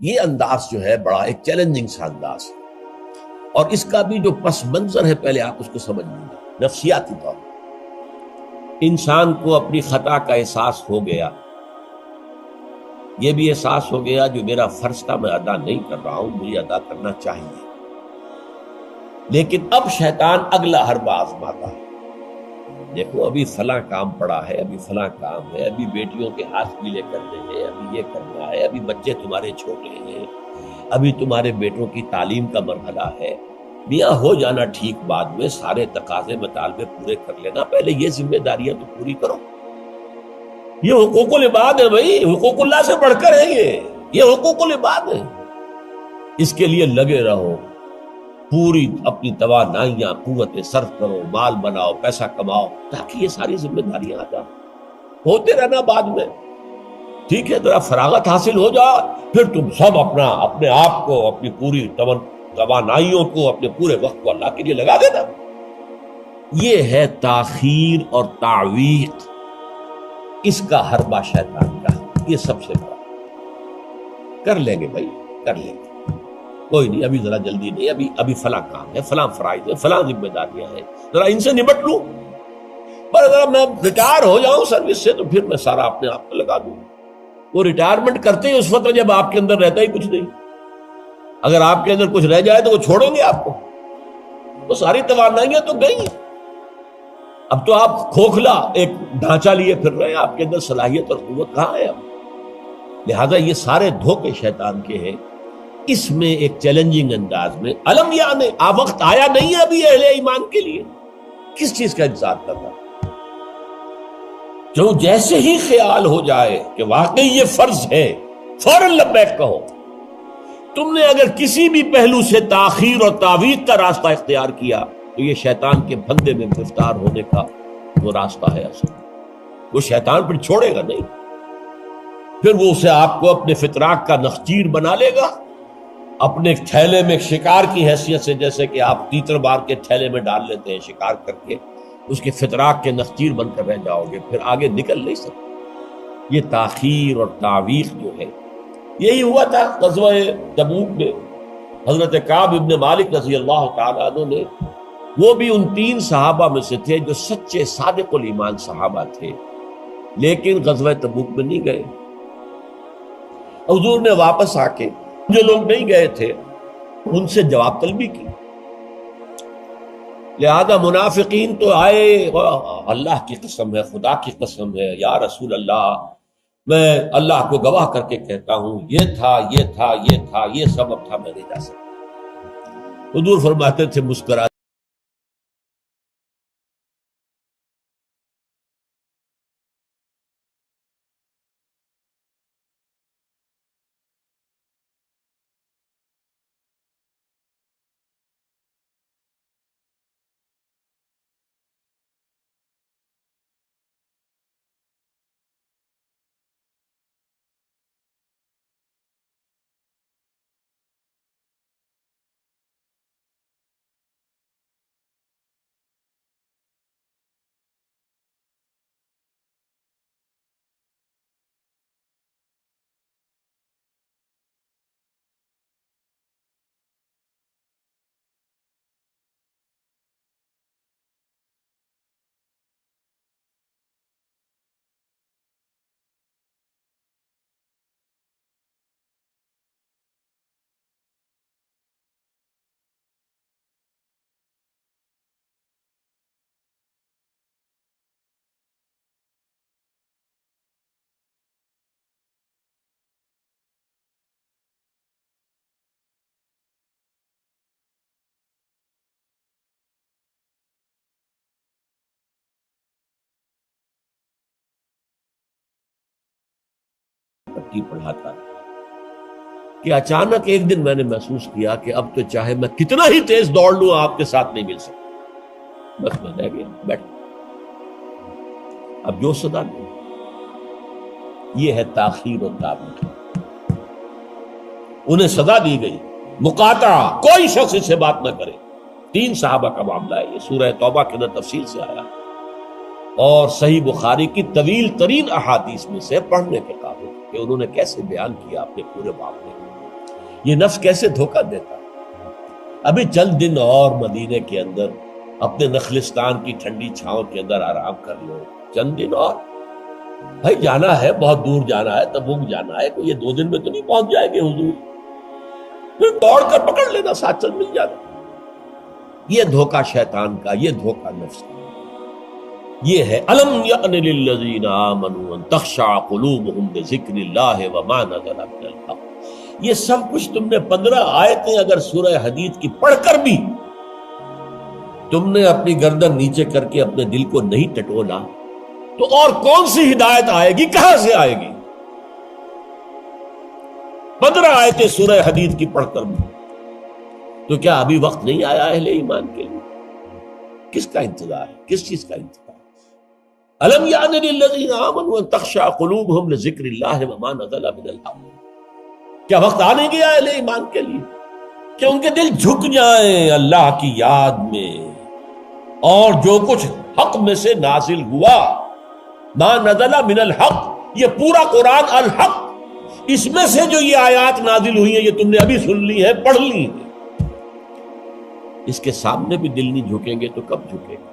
یہ انداز جو ہے بڑا ایک چیلنجنگ سا انداز ہے، اور اس کا بھی جو پس منظر ہے پہلے آپ اس کو سمجھ لیجیے۔ نفسیاتی طور پر انسان کو اپنی خطا کا احساس ہو گیا، یہ بھی احساس ہو گیا جو میرا فرض تھا میں ادا نہیں کر رہا ہوں، مجھے ادا کرنا چاہیے، لیکن اب شیطان اگلا حربہ آزماتا ہے۔ دیکھو ابھی فلاں کام پڑا ہے، ابھی فلاں کام ہے، ابھی بیٹیوں کے ہاتھ گیلے کرنے ہیں، ابھی یہ کرنا ہے، ابھی بچے تمہارے چھوٹے ہیں، ابھی تمہارے بیٹوں کی تعلیم کا مرحلہ ہے، میاں ہو جانا ٹھیک، بعد میں سارے تقاضے مطالبے پورے کر لینا، پہلے یہ ذمہ داریاں تو پوری کرو۔ یہ حقوق العباد ہے بھائی، حقوق اللہ سے بڑھ کر ہے، یہ حقوق العباد ہے، اس کے لیے لگے رہو، پوری اپنی توانائیاں قوتیں صرف کرو، مال بناؤ، پیسہ کماؤ، تاکہ یہ ساری ذمہ داریاں آ جائیں، ہوتے رہنا بعد میں، ٹھیک ہے، ذرا فراغت حاصل ہو جا، پھر تم سب اپنے آپ کو، اپنی پوری توانائیوں کو، اپنے پورے وقت کو اللہ کے لیے لگا دینا۔ یہ ہے تاخیر اور تعویق، اس کا حربہ شیطان کا، یہ سب سے بڑا۔ کر لیں گے بھائی، کر لیں گے، کوئی نہیں، ابھی ذرا جلدی نہیں، ابھی فلاں کام ہے، فلاں فرائض ہے، فلاں ذمہ داریاں ہیں، ذرا ان سے نمٹ لوں، پر اگر میں ریٹائر ہو جاؤں سروس سے تو پھر میں سارا اپنے آپ کو لگا دوں۔ وہ ریٹائرمنٹ کرتے ہیں اس وقت جب آپ کے اندر رہتا ہی کچھ نہیں، اگر آپ کے اندر کچھ رہ جائے تو وہ چھوڑیں گے آپ کو، وہ ساری توانائیاں تو گئی، اب تو آپ کھوکھلا ایک ڈھانچہ لیے پھر رہے ہیں، آپ کے اندر صلاحیت اور قوت کہاں ہے اب؟ لہذا یہ سارے دھوکے شیطان کے ہیں۔ اس میں ایک چیلنجنگ انداز میں علم یعنی وقت آیا نہیں ہے ابھی اہل ایمان کے لیے، کس چیز کا انتظار کرنا؟ جو جیسے ہی خیال ہو جائے کہ واقعی یہ فرض ہے، فوراً لبیک کہو۔ تم نے اگر کسی بھی پہلو سے تاخیر اور تعویق کا راستہ اختیار کیا تو یہ شیطان کے پھندے میں گرفتار ہونے کا وہ راستہ ہے اصل، وہ شیطان پھر چھوڑے گا نہیں، پھر وہ اسے آپ کو اپنے فتراک کا نخچیر بنا لے گا، اپنے تھیلے میں شکار کی حیثیت سے، جیسے کہ آپ تیتر بار کے تھیلے میں ڈال لیتے ہیں شکار کر کے، اس کے فتراک کے نخچیر بن کر رہ جاؤ گے، پھر آگے نکل نہیں سکتے۔ یہ تاخیر اور تعویق جو ہے، یہی ہوا تھا غزوہ تبوک میں۔ حضرت کعب ابن مالک رضی اللہ تعالیٰ عنہ نے، وہ بھی ان 3 صحابہ میں سے تھے جو سچے صادق الایمان صحابہ تھے، لیکن غزوہ تبوک میں نہیں گئے۔ حضور نے واپس آ کے جو لوگ نہیں گئے تھے ان سے جواب طلبی کی، لہذا منافقین تو آئے، اللہ کی قسم ہے، خدا کی قسم ہے یا رسول اللہ، میں اللہ کو گواہ کر کے کہتا ہوں یہ تھا، یہ تھا، یہ تھا، یہ سبب تھا، میں نہیں جا سکتا۔ حضور فرماتے تھے مسکرا پٹی پڑھاتا کہ اچانک ایک دن میں نے محسوس کیا کہ اب تو چاہے میں کتنا ہی تیز دوڑ لوں آپ کے ساتھ نہیں مل سکتا، بس میں رہ گیا بیٹھ، اب جو صدا نہیں۔ یہ ہے تاخیر و تعویق، انہیں سزا دی گئی، مقاطعہ، کوئی شخص اس سے بات نہ کرے۔ 3 صحابہ کا معاملہ ہے، یہ سورہ توبہ کے اندر تفصیل سے آیا، اور صحیح بخاری کی طویل ترین احادیث میں سے پڑھنے کے قابل کہ انہوں نے کیسے بیان کیا اپنے پورے معاملے کو۔ یہ نفس کیسے دھوکہ دیتا. ابھی چند دن اور مدینے کے اندر اپنے نخلستان کی ٹھنڈی چھاؤں کے اندر آرام کر لو، چند دن اور. بھائی جانا ہے، بہت دور جانا ہے، تبوک جانا ہے، کوئی یہ 2 دن میں تو نہیں پہنچ جائے گے حضور. پھر دوڑ کر پکڑ لینا، ساتھ چل مل جانا. یہ دھوکہ شیطان کا، یہ دھوکہ نفس کا. یہ ہے الم یأن للذین آمنوا ان تخشع قلوبہم لذکر اللہ وما نزل من الحق. یہ سب کچھ تم نے 15 آیتیں اگر سورہ حدید کی پڑھ کر بھی تم نے اپنی گردن نیچے کر کے اپنے دل کو نہیں ٹٹولا تو اور کون سی ہدایت آئے گی، کہاں سے آئے گی؟ 15 آیتیں سورہ حدید کی پڑھ کر بھی. تو کیا ابھی وقت نہیں آیا اہل ایمان کے لیے؟ کس کا انتظار ہے، کس چیز کا انتظار؟ الم یعن للذین آمنوا ان تخشع قلوبہم لذکر اللہ وما نزل من الحق. کیا وقت آنے گیا اہل ایمان کے لیے کہ ان کے دل جھک جائیں اللہ کی یاد میں، اور جو کچھ حق میں سے نازل ہوا، ما نزل من الحق، یہ پورا قرآن الحق، اس میں سے جو یہ آیات نازل ہوئی ہیں یہ تم نے ابھی سن لی ہے، پڑھ لی ہے، اس کے سامنے بھی دل نہیں جھکیں گے تو کب جھکیں گے؟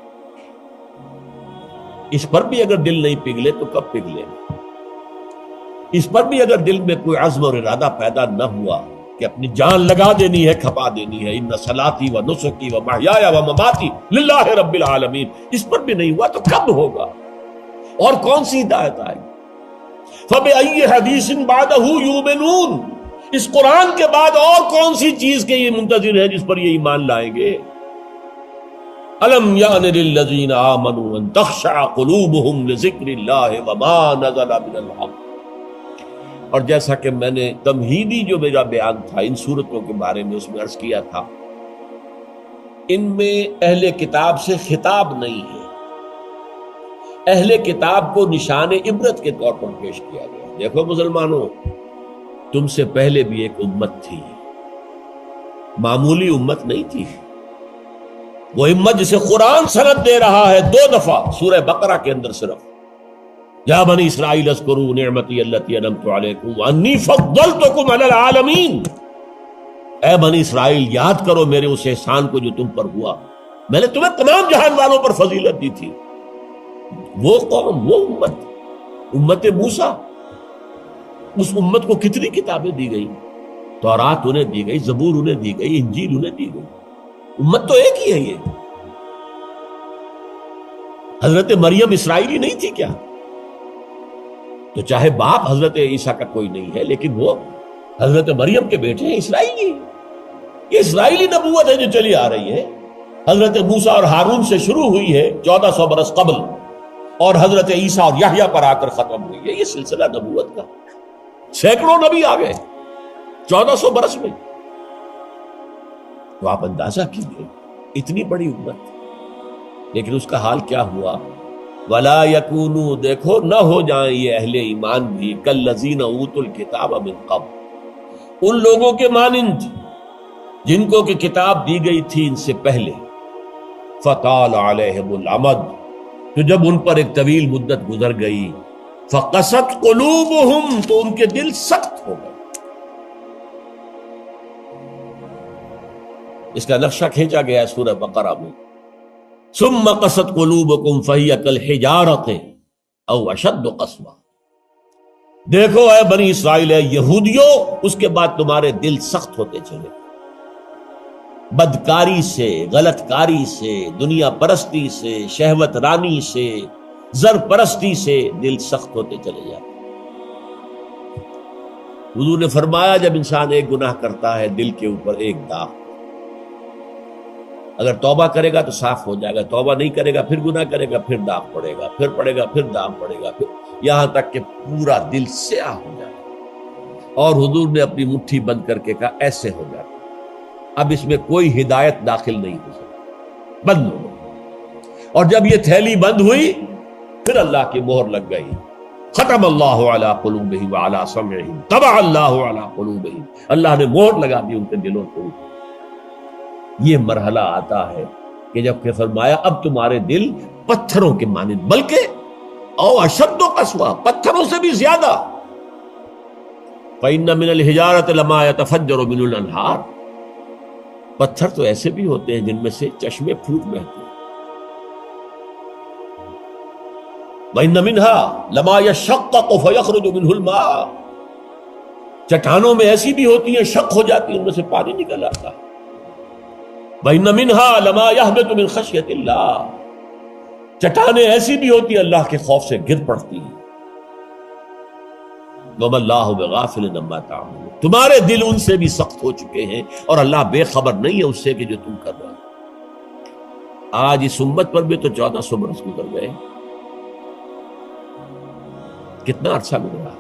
اس پر بھی اگر دل نہیں پگھلے تو کب پگھلے گا؟ اس پر بھی اگر دل میں کوئی عزم اور ارادہ پیدا نہ ہوا کہ اپنی جان لگا دینی ہے، کھپا دینی ہے، ان صلاتی و نسکی و محیایا و مماتی للہ رب العالمین، اس پر بھی نہیں ہوا تو کب ہوگا؟ اور کون سی ہدایت آئے گی؟ فبأی حدیث بعدہ یؤمنون، اس قرآن کے بعد اور کون سی چیز کے یہ منتظر ہے جس پر یہ ایمان لائیں گے؟ الم یعن للذین آمنوا ان تخشع قلوبہم لذکر اللہ وما نزل من الحق. اور جیسا کہ میں نے تمہیدی جو میرا بیان تھا ان صورتوں کے بارے میں، اس میں عرض کیا تھا ان میں اہل کتاب سے خطاب نہیں ہے. اہل کتاب کو نشان عبرت کے طور پر پیش کیا گیا. دیکھو مسلمانوں، تم سے پہلے بھی ایک امت تھی، معمولی امت نہیں تھی. وہ امت جسے قرآن سند دے رہا ہے 2 دفعہ سورہ بقرہ کے اندر صرف، یا بنی اسرائیل اذکروا نعمتی التی انعمت علیکم وانی فضلتکم علی العالمین. اے بنی اسرائیل، یاد کرو میرے اس احسان کو جو تم پر ہوا، میں نے تمہیں تمام جہان والوں پر فضیلت دی تھی. وہ قوم، وہ امت موسیٰ، اس امت کو کتنی کتابیں دی گئی؟ تورات انہیں دی گئی، زبور انہیں دی گئی، انجیل انہیں دی گئی. امت تو ایک ہی ہے. یہ حضرت مریم اسرائیلی نہیں تھی کیا؟ تو چاہے باپ حضرت عیسیٰ کا کوئی نہیں ہے لیکن وہ حضرت مریم کے بیٹے ہیں، اسرائیلی. یہ اسرائیلی نبوت ہے جو چلی آ رہی ہے. حضرت موسیٰ اور ہارون سے شروع ہوئی ہے 1400 برس قبل، اور حضرت عیسیٰ اور یحییٰ پر آ کر ختم ہوئی ہے. یہ سلسلہ نبوت کا سینکڑوں نبی آ گئے 1400 برس میں. تو آپ اندازہ کیجئے اتنی بڑی امت، لیکن اس کا حال کیا ہوا؟ وَلَا يَكُونُوا، دیکھو نہ ہو جائیں یہ اہل ایمان بھی كَالَّذِينَ أُوتُوا الْكِتَابَ مِن قَبْلُ، ان لوگوں کے مانند جن کو کہ کتاب دی گئی تھی ان سے پہلے. فَطَالَ عَلَيْهِمُ الْأَمَدُ، تو جب ان پر ایک طویل مدت گزر گئی، فَقَسَتْ قُلُوبُهُمْ، تو ان کے دل سخت ہو گئے. اس کا نقشہ کھینچا گیا ہے سورہ بقرہ میں. ثم قست قلوبکم فہی کالحجارۃ او اشد قسوہ. دیکھو اے بنی اسرائیل، اے یہودیوں، اس کے بعد تمہارے دل سخت ہوتے چلے، بدکاری سے، غلط کاری سے، دنیا پرستی سے، شہوت رانی سے، زر پرستی سے دل سخت ہوتے چلے جاتے. حضور نے فرمایا جب انسان ایک گناہ کرتا ہے دل کے اوپر ایک داغ، اگر توبہ کرے گا تو صاف ہو جائے گا، توبہ نہیں کرے گا پھر گناہ کرے گا، پھر داغ پڑے گا، پھر پڑے گا، پھر داغ پڑے گا، پھر یہاں تک کہ پورا دل سیاہ ہو جائے گا. اور حضور نے اپنی مٹھی بند کر کے کہا ایسے ہو جائے گا، اب اس میں کوئی ہدایت داخل نہیں ہو سکتی، بند ہو گئی. اور جب یہ تھیلی بند ہوئی پھر اللہ کی مہر لگ گئی. ختم اللہ علی قلوبہم وعلی سمعہم طبع اللہ علی قلوبہم، اللہ نے مہر لگا دی ان کے دلوں کو. یہ مرحلہ آتا ہے کہ جب کہ فرمایا اب تمہارے دل پتھروں کے مانند، بلکہ او اشد قسوہ، پتھروں سے بھی زیادہ. فَإِنَّ مِنَ الْحِجَارَةِ لَمَا يَتَفَجَّرُ مِنْهُ الْأَنْهَارُ، پتھر تو ایسے بھی ہوتے ہیں جن میں سے چشمے پھوٹ بہتے ہیں. وَإِنَّ مِنْهَا لَمَا يَشَّقَّقُ فَيَخْرُجُ مِنْهُ الْمَاءُ، چٹانوں میں ایسی بھی ہوتی ہیں شق ہو جاتی ہیں، ان میں سے پانی نکل آتا ہے. وَإِنَّ مِنْهَا لَمَا يَهْبِطُ مِنْ خَشْيَةِ اللَّهِ، چٹانیں ایسی بھی ہوتی ہیں اللہ کے خوف سے گر پڑتی ہیں. وَمَا اللَّهُ بِغَافِلٍ عَمَّا تَعْمَلُونَ، تمہارے دل ان سے بھی سخت ہو چکے ہیں اور اللہ بے خبر نہیں ہے اس سے کہ جو تم کر رہے ہو. آج اس امت پر بھی تو 1400 برس گزر گئے، کتنا عرصہ گزرا،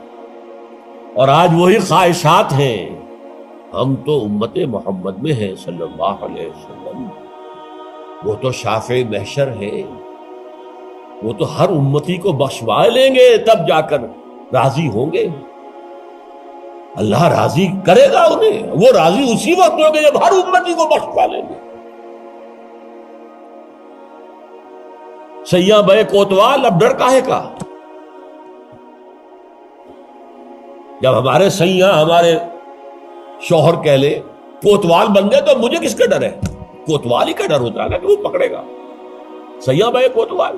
اور آج وہی خواہشات ہیں. ہم تو امت محمد میں ہیں صلی اللہ علیہ وسلم، وہ تو شافع محشر ہے، وہ تو ہر امتی کو بخشوا لیں گے، تب جا کر راضی ہوں گے. اللہ راضی کرے گا انہیں، وہ راضی اسی وقت ہوں گے جب ہر امتی کو بخشوا لیں گے. سیاں بے کوتوال، اب ڈر کاہے کا؟ جب ہمارے سیاں ہمارے شوہر کہہ لے کوتوال بن گئے تو مجھے کس کا ڈر ہے؟ کوتوال ہی کا ڈر ہوتا ہے نا کہ وہ پکڑے گا. سیاں بھائی کوتوال،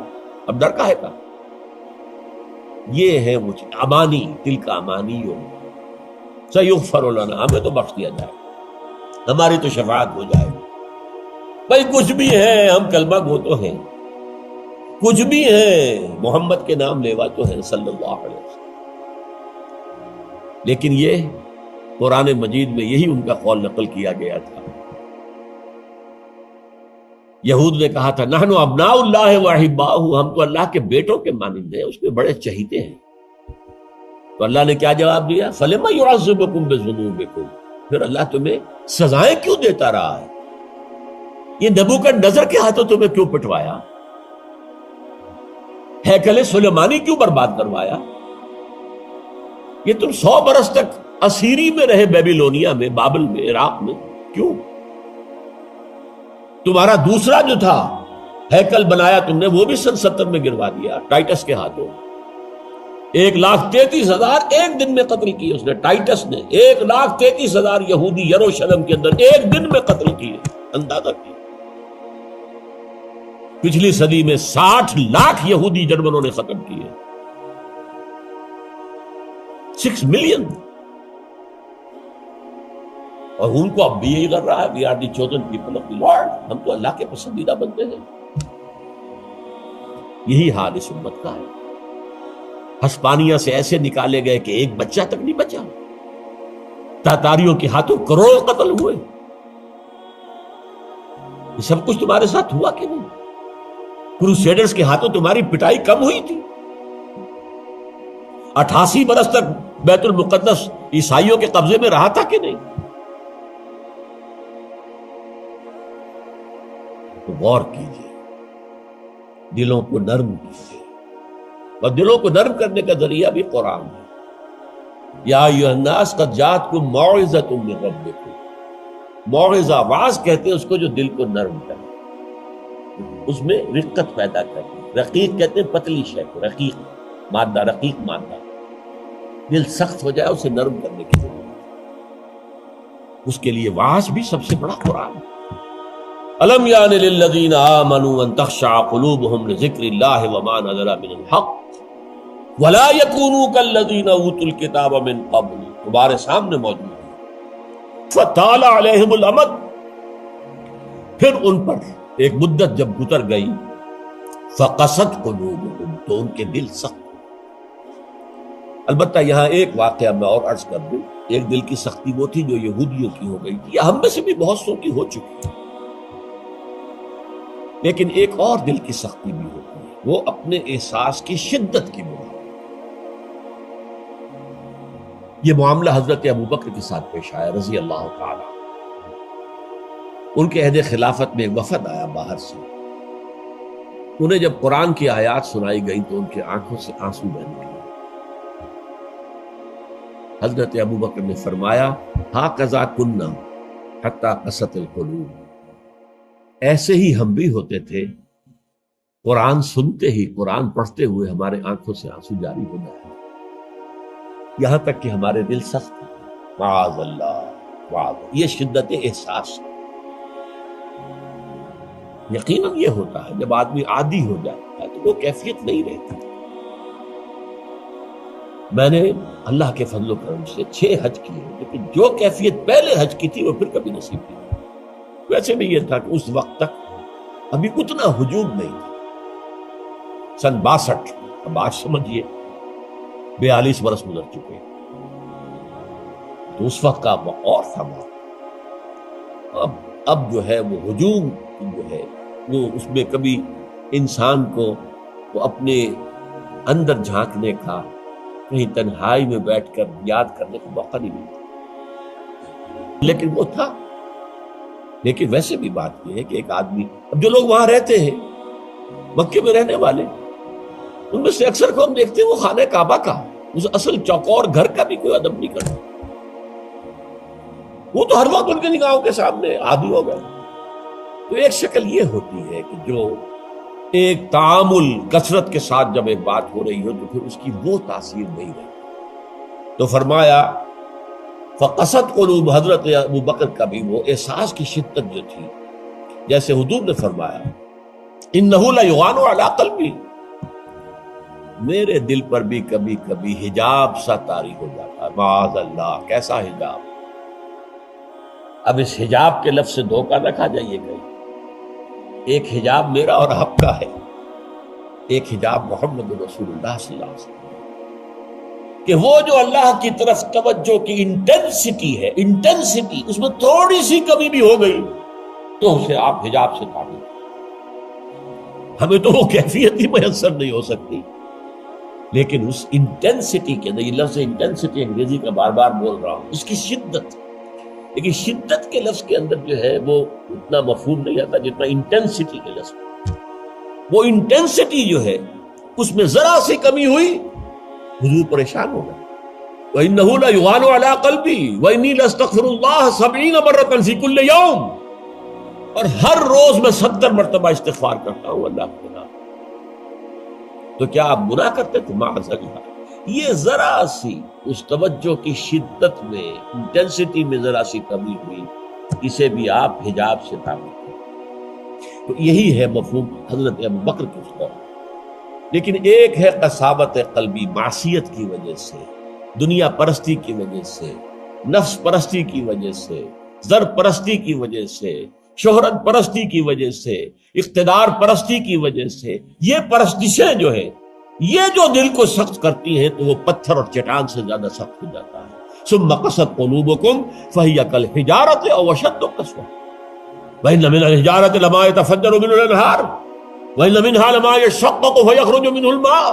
اب ڈر کاہے کا؟ یہ ہے مجھے امانی، دل کا امانی ہو. سیغفر لنا، ہمیں تو بخش دیا جائے، ہماری تو شفاعت ہو جائے. بھائی کچھ بھی ہے، ہم کلمہ گو تو ہیں، کچھ بھی ہے، محمد کے نام لیوا تو ہیں صلی اللہ علیہ وسلم. لیکن یہ قرآن مجید میں یہی ان کا قول نقل کیا گیا تھا. یہود نے کہا تھا نحن ابناء اللہ واحباؤہ، ہم تو اللہ کے بیٹوں کے مانند ہیں، اس کے بڑے چہیتے ہیں. تو اللہ نے کیا جواب دیا؟ فلما يعذبكم بذنوبكم، پھر اللہ تمہیں سزائیں کیوں دیتا رہا ہے؟ یہ نبوکدنضر کے ہاتھوں تمہیں کیوں پٹوایا؟ ہیکل سلیمانی کیوں برباد کروایا؟ یہ تم 100 برس تک اسیری میں رہے، بیبیلونیا میں، بابل میں، عراق میں، کیوں؟ تمہارا دوسرا جو تھا ہیکل بنایا تم نے، وہ بھی سن 70 میں گروا دیا ٹائٹس کے ہاتھوں. 1,33,000 ایک دن میں قتل کیے اس نے، ٹائٹس نے 1,33,000 یہودی یروشلم کے اندر ایک دن میں قتل کیے. اندازہ کیے. پچھلی صدی میں 60 لاکھ یہودی جرمنوں نے ختم کیے. 6 ملین. اور ان کو اب بھی یہی کر رہا ہے we are the chosen people of the Lord، ہم تو اللہ کے پسندیدہ بنتے ہیں. یہی حال اس امت کا ہے. ہسپانیہ سے ایسے نکالے گئے کہ ایک بچہ تک نہیں بچا. تاتاریوں کے ہاتھوں کروڑ قتل ہوئے. یہ سب کچھ تمہارے ساتھ ہوا کہ نہیں؟ کروسیڈرز کے ہاتھوں تمہاری پٹائی کم ہوئی تھی؟ 88 برس تک بیت المقدس عیسائیوں کے قبضے میں رہا تھا کہ نہیں؟ تو غور کیجیے، دلوں کو نرم کیجیے، اور دلوں کو نرم کرنے کا ذریعہ بھی قرآن ہے. یا ایھا الناس قد جاءتکم موعظۃ من ربکم. موعظہ، واعظ کہتے ہیں اس کو جو دل کو نرم کرے، اس میں رقت پیدا کرے. رقیق کہتے ہیں پتلی شے کو، رقیق مادہ، رقیق مادہ. دل سخت ہو جائے اسے نرم کرنے کی ضرورت ہے. اس کے لیے واعظ بھی سب سے بڑا قرآن ہے. الم یان للذین آمنوا ان تخشع قلوبهم لذکر اللہ وما نزل من الحق ولا یکونوا کالذین اوتوا الکتاب من قبل. تمہارے سامنے موجود ہے. فطال علیہم الامد، پھر ان پر ایک مدت جب گزر گئی، فقست قلوبهم، تو ان کے دل سخت. البتہ یہاں ایک واقعہ میں اور عرض کر دوں. ایک دل کی سختی وہ تھی جو یہودیوں کی ہو گئی تھی، یا ہم میں سے بھی بہت سو کی ہو چکی ہے. لیکن ایک اور دل کی سختی بھی ہوتی ہے، وہ اپنے احساس کی شدت کی بنا. یہ معاملہ حضرت ابوبکر کے ساتھ پیش آیا رضی اللہ تعالی. ان کے عہد خلافت میں ایک وفد آیا باہر سے. انہیں جب قرآن کی آیات سنائی گئی تو ان کی آنکھوں سے آنسو بہنے لگے. حضرت ابوبکر نے فرمایا ہاکذا کنا حتی قست القلوب. ایسے ہی ہم بھی ہوتے تھے، قرآن سنتے ہی، قرآن پڑھتے ہوئے ہمارے آنکھوں سے آنسو جاری ہو جائے، یہاں تک کہ ہمارے دل سخت ہیں. معاذ اللہ، معاذ اللہ، یہ شدت احساس یقیناً یہ ہوتا ہے جب آدمی عادی ہو جاتا ہے تو وہ کیفیت نہیں رہتی۔ میں نے اللہ کے فضل و کرم سے 6 حج کیے، لیکن جو کیفیت پہلے حج کی تھی وہ پھر کبھی نصیب نہیں ہوئی۔ ویسے بھی یہ تھا کہ اس وقت تک ابھی اتنا ہجوم نہیں تھا، سن 62، اب آج سمجھیے 42 برس گزر چکے، تو اس وقت کا اور تھا۔ اب جو ہے وہ ہجوم جو ہے وہ اس میں کبھی انسان کو وہ اپنے اندر جھانکنے کا، کہیں تنہائی میں بیٹھ کر یاد کرنے کا موقع نہیں ملتا، لیکن وہ تھا۔ لیکن ویسے بھی بات یہ ہے کہ ایک آدمی، اب جو لوگ وہاں رہتے ہیں مکے میں رہنے والے، ان میں سے اکثر کو ہم دیکھتے ہیں وہ خانہ کعبہ کا، اس اصل چوکور گھر کا بھی کوئی ادب نہیں کرتا، وہ تو ہر وقت ان کے نگاہوں کے سامنے عادی ہو گئے۔ تو ایک شکل یہ ہوتی ہے کہ جو ایک تعامل کثرت کے ساتھ جب ایک بات ہو رہی ہو تو پھر اس کی وہ تاثیر نہیں رہتی۔ تو فرمایا فقست قلوب، حضرت ابو بکر کا بھی وہ احساس کی شدت جو تھی، جیسے حضور نے فرمایا انہ لیغان علی قلبی، میرے دل پر بھی کبھی کبھی حجاب سا طاری ہو جاتا ہے۔ معاذ اللہ، کیسا حجاب؟ اب اس حجاب کے لفظ سے دھوکہ نہ کھا جائیے گا، ایک حجاب میرا اور آپ کا ہے، ایک حجاب محمد رسول اللہ صلی اللہ علیہ وسلم، کہ وہ جو اللہ کی طرف توجہ کی انٹینسٹی ہے، انٹینسٹی اس میں تھوڑی سی کمی بھی ہو گئی تو اسے آپ حجاب سے تعبیر، ہمیں تو وہ کیفیت ہی میسر نہیں ہو سکتی، لیکن اس انٹینسٹی کے اندر، یہ لفظ انٹینسٹی انگریزی کا بار بار بول رہا ہوں، اس کی شدت، لیکن شدت کے لفظ کے اندر جو ہے وہ اتنا مفہوم نہیں آتا جتنا انٹینسٹی کے لفظ، وہ انٹینسٹی جو ہے اس میں ذرا سی کمی ہوئی حضور پریشان ہو گئے۔ وَإِنَّهُ لَيُغَانُ عَلَىٰ قَلْبِي وَإِنِّي لَأَسْتَغْفِرُ اللَّهَ 70 مرة فِي كُلِّ يَوْمٍ، اور ہر روز میں 70 مرتبہ استغفار کرتا ہوں اللہ کے نام۔ تو کیا آپ گناہ کرتے تھے؟ معاذ اللہ، یہ ذرا سی اس توجہ کی شدت میں، انٹینسٹی میں ذرا سی کمی ہوئی، اسے بھی آپ حجاب سے تعبیر کریں۔ تو یہی ہے مفہوم حضرت ابو بکر کے اس دور۔ لیکن ایک ہے قساوت قلبی، معصیت کی وجہ سے، دنیا پرستی کی وجہ سے، نفس پرستی کی وجہ سے، زر پرستی کی وجہ سے، شہرت پرستی کی وجہ سے، اقتدار پرستی کی وجہ سے، یہ پرستشیں جو ہے یہ جو دل کو سخت کرتی ہیں تو وہ پتھر اور چٹان سے زیادہ سخت ہو جاتا ہے۔ ثم قست قلوبکم فہی کالحجارۃ او اشد قسوۃ وان من الحجارۃ لما يتفجر منه الانہار وان منها لما يشقق فيخرج منه الماء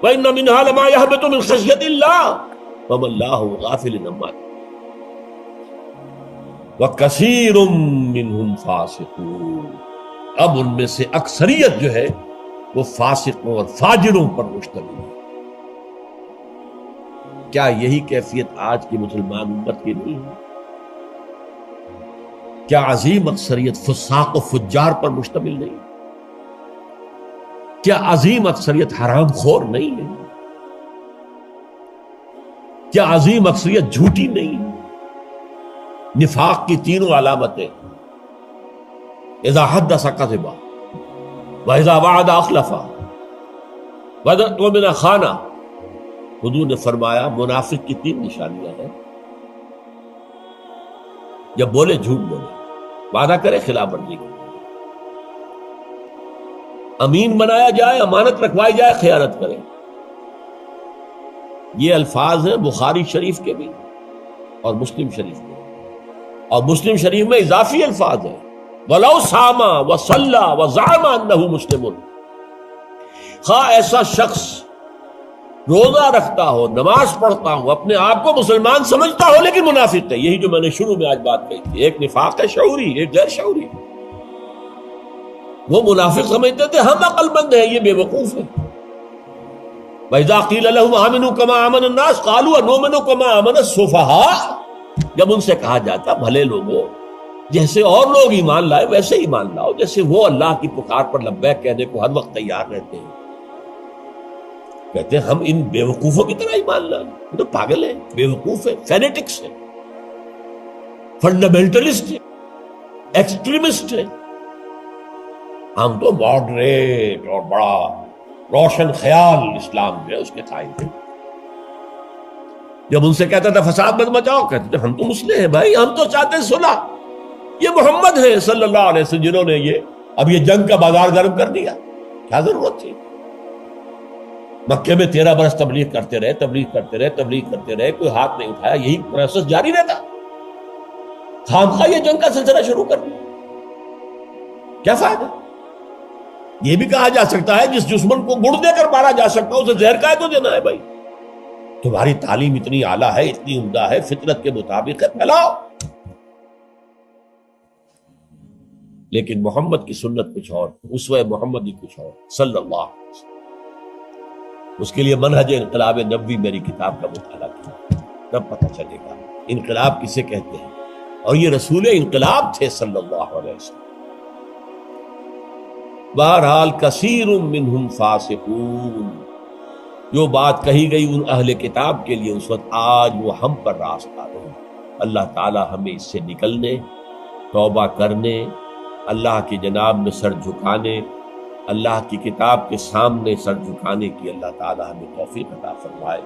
وان منها لما يهبط من خشیۃ اللہ وما اللہ غافل عما وکثیر منهم فاسقون۔ اب ان میں سے اکثریت جو ہے وہ فاسقوں اور فاجروں پر مشتمل ہے۔ کیا یہی کیفیت آج کی مسلمان امت کی نہیں ہے؟ کیا عظیم اکثریت فساق و فجار پر مشتمل نہیں؟ کیا عظیم اکثریت حرام خور نہیں ہے؟ کیا عظیم اکثریت جھوٹی نہیں ہے؟ نفاق کی تینوں علامتیں، اذا حدث کذب وَإِذَا وَعَدَ أَخْلَفَ وَإِذَا اؤْتُمِنَ خَانَ۔ حضور نے فرمایا منافق کی 3 نشانیاں ہیں، جب بولے جھوٹ بولے، وعدہ کرے خلاف ورزی کرے، امین بنایا جائے، امانت رکھوائی جائے، خیانت کرے۔ یہ الفاظ ہیں بخاری شریف کے بھی اور مسلم شریف کے، اور مسلم شریف میں اضافی الفاظ ہیں وَلَوْ صَامَ وَصَلَّى وَزَعَمَ أَنَّهُ مُسْلِمٌ، خواہ ایسا شخص روزہ رکھتا ہو، نماز پڑھتا ہو، اپنے آپ کو مسلمان سمجھتا ہو لیکن منافق ہے۔ یہی جو میں نے شروع میں آج بات کہی تھی، ایک نفاق ہے شعوری، ایک غیر شعوری۔ وہ منافق سمجھتے تھے ہم عقل مند ہیں، یہ بے وقوف ہے۔ وَإِذَا قِيلَ لَهُمْ آمِنُوا كَمَا آمَنَ النَّاسُ قَالُوا أَنُؤْمِنُ كَمَا آمَنَ السُّفَهَاءُ، جب ان سے کہا جاتا بھلے لوگوں، جیسے اور لوگ ایمان لائے ویسے ایمان لاؤ، جیسے وہ اللہ کی پکار پر لبیک کہنے کو ہر وقت تیار رہتے ہیں، کہتے ہیں ہم ان بے وقوفوں کی طرح ایمان لائیں، یہ تو پاگل ہیں، بے وقوف ہیں، فینیٹکس ہیں۔ فنڈامنٹلسٹ ہیں، ایکسٹریمسٹ ہیں. ہم تو ماڈریٹ اور بڑا روشن خیال اسلام جو ہے اس کے قائل تھے. جب ان سے کہتا تھا فساد مت مچاؤ، کہتے تھے ہم تو مسلم ہیں بھائی، ہم تو چاہتے ہیں صلح. یہ محمد ہے صلی اللہ علیہ وسلم جنہوں نے اب یہ جنگ کا بازار گرم کر دیا. کیا ضرورت تھی؟ مکے میں 13 برس تبلیغ کرتے رہے، کوئی ہاتھ نہیں اٹھایا، یہی پروسیس جاری رہتا. خامخواہ یہ جنگ کا سلسلہ شروع کر دیا، کیا فائدہ؟ یہ بھی کہا جا سکتا ہے جس دشمن کو گڑ دے کر مارا جا سکتا ہے اسے زہر کا ہے تو دینا ہے. بھائی تمہاری تعلیم اتنی اعلیٰ ہے، اتنی عمدہ ہے، فطرت کے مطابق ہے، پھیلاؤ. لیکن محمد کی سنت کچھ اور، اسوہ محمدی کچھ اور صلی اللہ علیہ وسلم. اس کے لیے منہج انقلاب نبوی میری کتاب کا مطالعہ کیا، تب پتہ چلے گا انقلاب کسے کہتے ہیں. اور یہ رسول انقلاب تھے صلی اللہ علیہ وسلم. بہرحال کثیر منہم فاسقون، جو بات کہی گئی ان اہل کتاب کے لیے اس وقت، آج وہ ہم پر راست آ رہے ہیں. اللہ تعالی ہمیں اس سے نکلنے، توبہ کرنے، اللہ کی جناب میں سر جھکانے، اللہ کی کتاب کے سامنے سر جھکانے کی اللہ تعالی ہمیں توفیق عطا فرمائے.